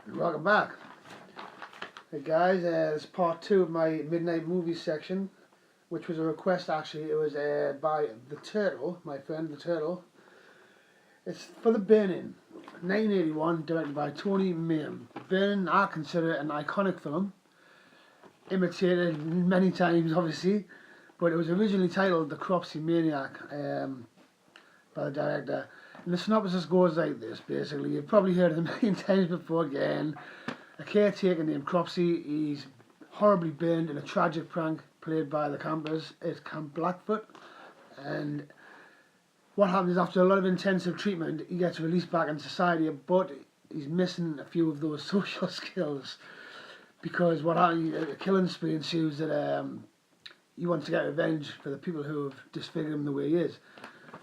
Welcome back. Hey guys, it's part two of my midnight movie section, which was a request actually. It was by The Turtle, my friend The Turtle. It's for The Burning, 1981, directed by Tony Mayhem. Burning, I consider it an iconic film, imitated many times obviously, but it was originally titled The Cropsey Maniac by the director. And the synopsis goes like this, basically. You've probably heard it a million times before again. A caretaker named Cropsey, he's horribly burned in a tragic prank played by the campers at Camp Blackfoot. And what happens is after a lot of intensive treatment, he gets released back into society, but he's missing a few of those social skills. Because what happens, a killing spree ensues that he wants to get revenge for the people who have disfigured him the way he is.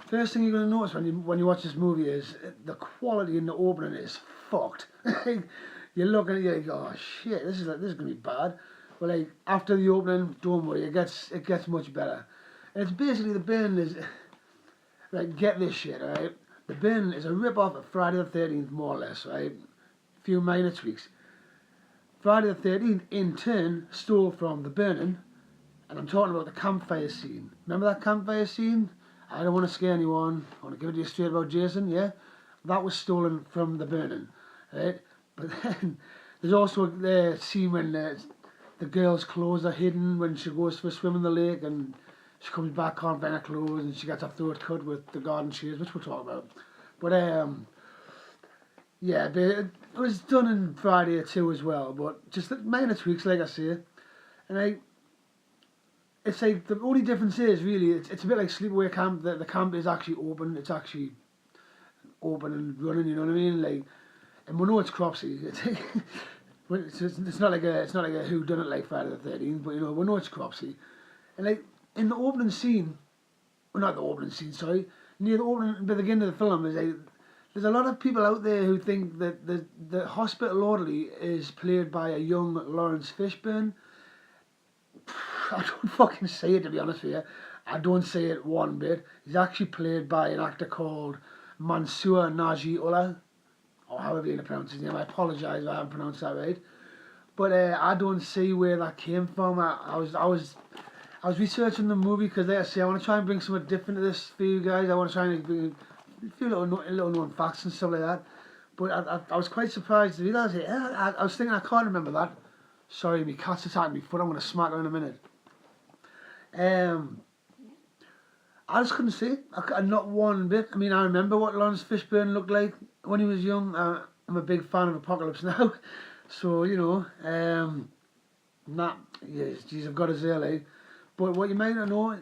First thing you're going to notice when you watch this movie is the quality in the opening is fucked. You look at it, you go, oh shit, this is going to be bad. But like after the opening, don't worry, it gets much better. And it's basically The Burning is like, get this shit, alright? The Burning is a rip off of Friday the 13th, more or less, right? A few minor tweaks. Friday the 13th in turn stole from The Burning, and I'm talking about the campfire scene. Remember that campfire scene? I don't want to scare anyone. I want to give it to you straight about Jason, yeah? That was stolen from The Burning, right? But then there's also the scene when the girl's clothes are hidden when she goes for a swim in the lake and she comes back, can't find her clothes, and she gets her throat cut with the garden shears, which we'll talk about. But yeah, but it was done in Friday 2 as well, but just minor tweaks, like I say. And it's like the only difference is really it's a bit like Sleepaway Camp. The camp is actually open. It's actually open and running. You know what I mean? Like, and we know it's Cropsey. It's not like a who done it like Friday the 13th, but you know we know it's Cropsey. And like in the opening scene, well not the opening scene, sorry, near the beginning of the film is like there's a lot of people out there who think that the hospital orderly is played by a young Lawrence Fishburne. I don't fucking say it, to be honest with you. I don't say it one bit. He's actually played by an actor called Mansoor Naji Ullah, or however you pronounce his name. I apologise if I haven't pronounced that right. But I don't see where that came from. I was researching the movie because, like I say, I want to try and bring something different to this for you guys. I want to try and bring a few little known facts and stuff like that. But I was quite surprised to realise it. I was thinking I can't remember that. Sorry, my cat's attacking me foot. I'm going to smack her in a minute. I just couldn't see it. Not one bit. I mean, I remember what Lawrence Fishburne looked like when he was young. I'm a big fan of Apocalypse Now. So, you know, yes, geez, I've got his early. But what you might not know,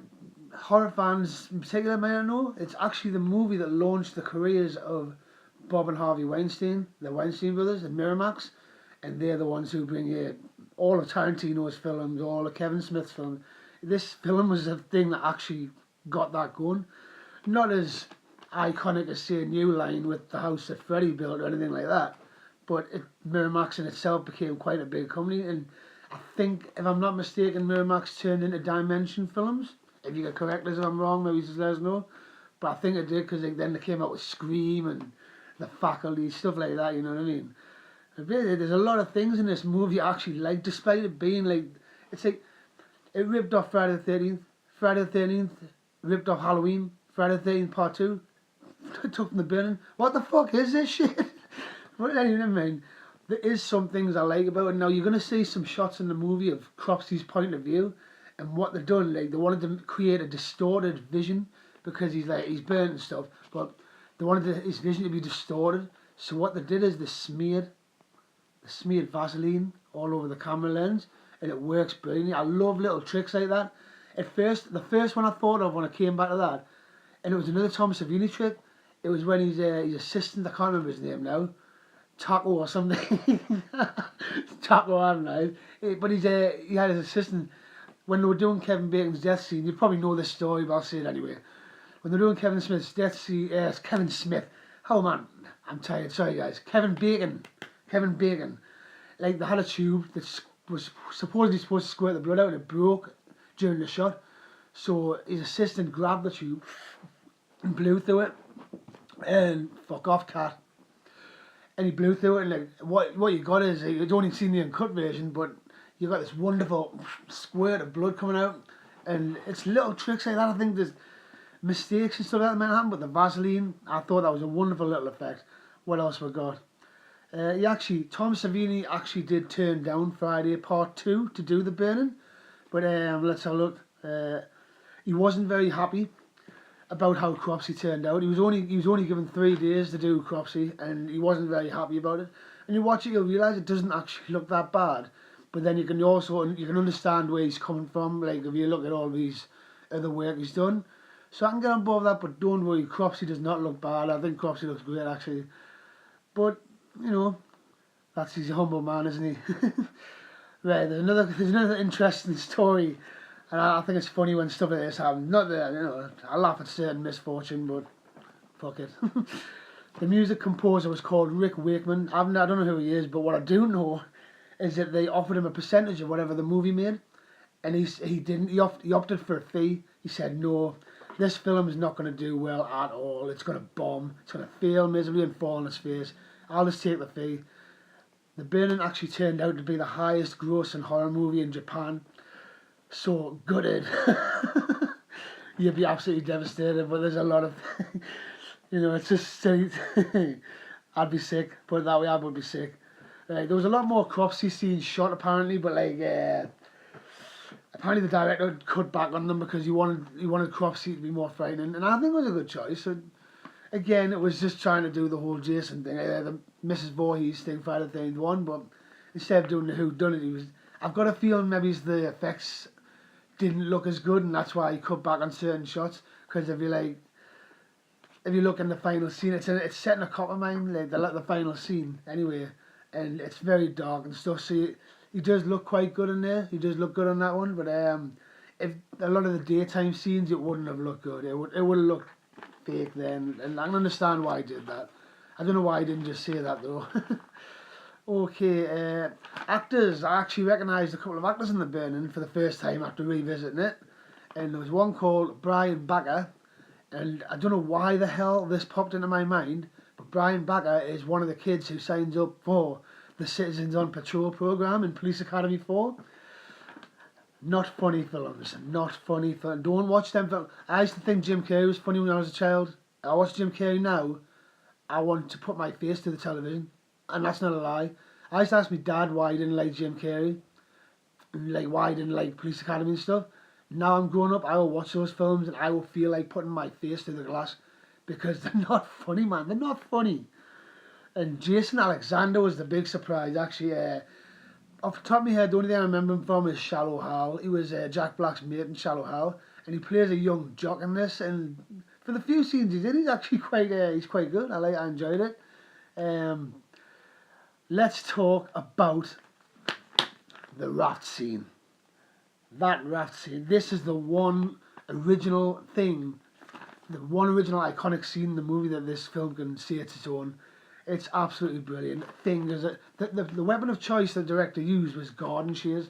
horror fans in particular might not know, it's actually the movie that launched the careers of Bob and Harvey Weinstein, the Weinstein brothers, and Miramax. And they're the ones who bring all of Tarantino's films, all of Kevin Smith's films. This film was the thing that actually got that going. Not as iconic as, say, New Line with the house that Freddy built or anything like that, but Miramax in itself became quite a big company. And I think, if I'm not mistaken, Miramax turned into Dimension Films. If you can correct us if I'm wrong, maybe just let us know. But I think it did because then they came out with Scream and The Faculty, stuff like that, you know what I mean? There's a lot of things in this movie I actually like, despite it being like, it's like, it ripped off Friday the 13th, Friday the 13th, ripped off Halloween, Friday the 13th part 2, took from The Burning. What the fuck is this shit? But anyway, I mean, there is some things I like about it. Now, you're going to see some shots in the movie of Cropsey's point of view, and what they've done, like, they wanted to create a distorted vision, because he's burnt and stuff, but they wanted his vision to be distorted, so what they did is they smeared Vaseline all over the camera lens, and it works brilliantly. I love little tricks like that. At first, the first one I thought of when I came back to that, and it was another Tom Savini trick, it was when his assistant, I can't remember his name now, Taco or something, Taco, I don't know, but he had his assistant, when they were doing Kevin Bacon's death scene, you probably know this story, but I'll say it anyway. When they're doing Kevin Smith's death scene, Kevin Smith, oh man, I'm tired, sorry guys, Kevin Bacon, like they had a tube that was supposedly supposed to squirt the blood out, and it broke during the shot. So his assistant grabbed the tube and blew through it, and fuck off, cat. and he blew through it. And like what you got is you'd only seen the uncut version, but you got this wonderful squirt of blood coming out, and it's little tricks like that. I think there's mistakes and stuff like that might happen, but the Vaseline, I thought that was a wonderful little effect. What else we got? Tom Savini actually did turn down Friday Part 2 to do the burning, but let's have a look. He wasn't very happy about how Cropsey turned out. He was only given 3 days to do Cropsey, and he wasn't very happy about it. And you watch it, you'll realise it doesn't actually look that bad. But then you can understand where he's coming from. Like if you look at all these other work he's done, so I can get on board with that. But don't worry, Cropsey does not look bad. I think Cropsey looks great actually. But he's a humble man, isn't he? Right, there's another interesting story. And I think it's funny when stuff like this happens. Not that, I laugh at certain misfortune, but fuck it. The music composer was called Rick Wakeman. I don't know who he is, but what I do know is that they offered him a percentage of whatever the movie made. And he didn't. He opted for a fee. He said, no, this film is not going to do well at all. It's going to bomb. It's going to fail miserably and fall on its face. I'll just take the fee. The Burning actually turned out to be the highest grossing horror movie in Japan. So gutted. You'd be absolutely devastated, but there's a lot of it's just silly. I'd be sick, put it that way. I would be sick. There was a lot more Cropsey scenes shot apparently, but apparently the director cut back on them because he wanted Cropsey to be more frightening, and I think it was a good choice. So, again, it was just trying to do the whole Jason thing, the Mrs. Voorhees thing, Friday the 13th one, but instead of doing the whodunit, I've got a feeling maybe the effects didn't look as good, and that's why he cut back on certain shots. Because if you look in the final scene, it's set in a copper mine, like the final scene anyway, and it's very dark and stuff. So he does look quite good in there. He does look good on that one, but if a lot of the daytime scenes, it wouldn't have looked good. It would have looked fake then, and I can understand why he did that. I don't know why he didn't just say that though. Okay, actors. I actually recognised a couple of actors in The Burning for the first time after revisiting it. And there was one called Brian Backer. And I don't know why the hell this popped into my mind, but Brian Backer is one of the kids who signs up for the Citizens on Patrol programme in Police Academy 4. Not funny films. Not funny films. Don't watch them films. I used to think Jim Carrey was funny when I was a child. I watch Jim Carrey now. I want to put my face to the television. And that's not a lie. I used to ask my dad why he didn't like Jim Carrey, and like why he didn't like Police Academy and stuff. Now I'm grown up, I will watch those films and I will feel like putting my face to the glass because they're not funny, man. They're not funny. And Jason Alexander was the big surprise, actually. Off the top of my head, the only thing I remember him from is Shallow Hal. He was Jack Black's mate in Shallow Hal, and he plays a young jock in this. And for the few scenes he's in, he's actually quite good. I enjoyed it. Let's talk about the raft scene. That raft scene. This is the one original thing, the one original iconic scene in the movie that this film can say it's its own. It's absolutely brilliant. The weapon of choice the director used was garden shears.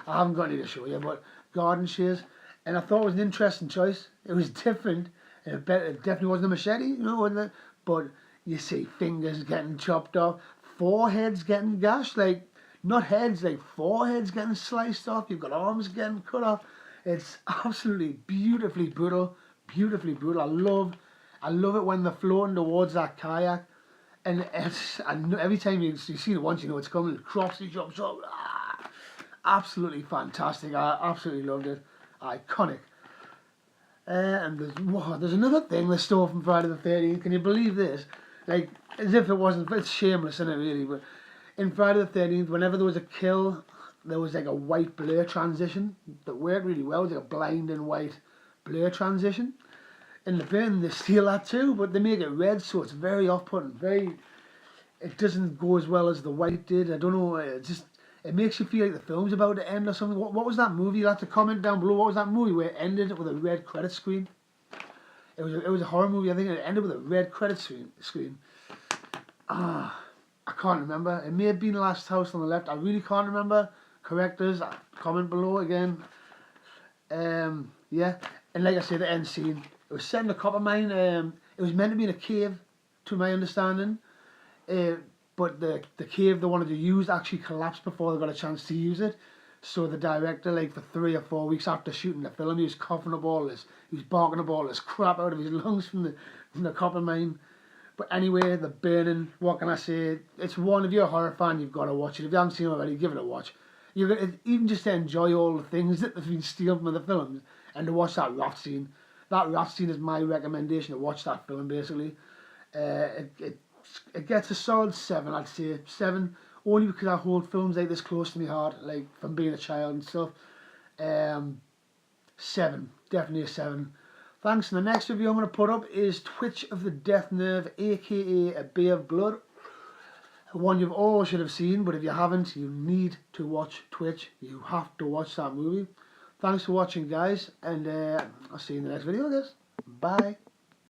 I haven't got any to show you, but garden shears. And I thought it was an interesting choice. It was different. It definitely wasn't a machete, wasn't it? But you see fingers getting chopped off. Foreheads getting gashed, like not heads, like foreheads getting sliced off. You've got arms getting cut off. It's absolutely beautifully brutal, beautifully brutal. I love it when they're floating towards that kayak, and every time you see it once, you know it's coming. Cropsey jumps up, absolutely fantastic. I absolutely loved it, iconic. And there's another thing they stole from Friday the 13th. Can you believe this? Like, as if it wasn't, it's shameless, isn't it, really? But in Friday the 13th, whenever there was a kill, there was like a white blur transition that worked really well. It was like a blind and white blur transition. In The Burning, they steal that too, but they make it red, so it's very off-putting. It doesn't go as well as the white did. I don't know, it makes you feel like the film's about to end or something. What was that movie? You'll have to comment down below. What was that movie where it ended with a red credit screen? It was a horror movie. I think it ended with a red credit screen. I can't remember. It may have been Last House on the Left. I really can't remember. Correct us. Comment below again. Yeah. And like I said, the end scene. It was set in a copper mine. It was meant to be in a cave, to my understanding. but the cave they wanted to use actually collapsed before they got a chance to use it. So the director, like for 3 or 4 weeks after shooting the film, he was coughing up all this, he was barking up all this crap out of his lungs from the copper mine. But anyway, The Burning, what can I say? It's one, if you're a horror fan, you've got to watch it. If you haven't seen it already, give it a watch. You're gonna, even just to enjoy all the things that have been stealed from the films, and to watch that raft scene. That raft scene is my recommendation to watch that film, basically. It gets a solid 7, I'd say. 7, only because I hold films like this close to my heart, like from being a child and stuff. 7, definitely a 7. Thanks. And the next review I'm going to put up is Twitch of the Death Nerve, aka A Bay of Blood. One you've all should have seen, but if you haven't, you need to watch Twitch. You have to watch that movie. Thanks for watching, guys, and I'll see you in the next video, I guess. Bye.